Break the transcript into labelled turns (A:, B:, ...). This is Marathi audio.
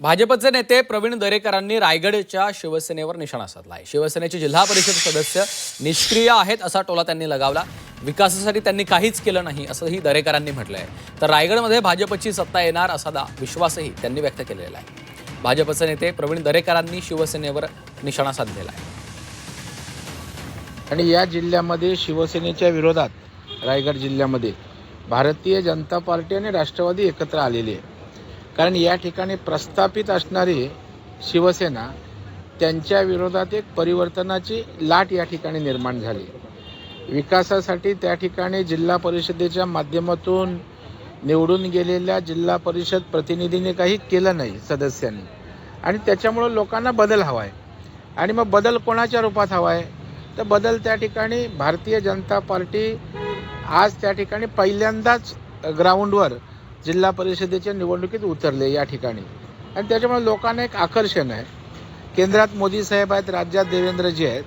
A: भाजपचे नेते प्रवीण दरेकरांनी रायगडच्या शिवसेनेवर निशाणा साधला आहे। शिवसेनेचे जिल्हा परिषद सदस्य निष्क्रिय आहेत असा टोला त्यांनी लगावला। विकासासाठी त्यांनी काहीच केलं नाही असंही दरेकरांनी म्हटलंय। तर रायगडमध्ये भाजपची सत्ता येणार असा विश्वासही त्यांनी व्यक्त केलेला आहे। भाजपचे नेते प्रवीण दरेकरांनी शिवसेनेवर निशाणा साधलेला आहे।
B: आणि या जिल्ह्यामध्ये शिवसेनेच्या विरोधात रायगड जिल्ह्यामध्ये भारतीय जनता पार्टी आणि राष्ट्रवादी एकत्र आलेली आहे। कारण या ठिकाणी प्रस्थापित असणारी शिवसेना त्यांच्या विरोधात एक परिवर्तनाची लाट या ठिकाणी निर्माण झाली। विकासासाठी त्या ठिकाणी जिल्हा परिषदेच्या माध्यमातून निवडून गेलेल्या जिल्हा परिषद प्रतिनिधींनी काही केलं नाही सदस्यांनी, आणि त्याच्यामुळे लोकांना बदल हवा आहे। आणि मग बदल कोणाच्या रूपात हवा आहे तर बदल त्या ठिकाणी भारतीय जनता पार्टी आज त्या ठिकाणी पहिल्यांदाच ग्राउंडवर जिल्हा परिषदेच्या निवडणुकीत उतरले या ठिकाणी, आणि त्याच्यामुळे लोकांना एक आकर्षण आहे। केंद्रात मोदी साहेब आहेत, राज्यात देवेंद्रजी आहेत,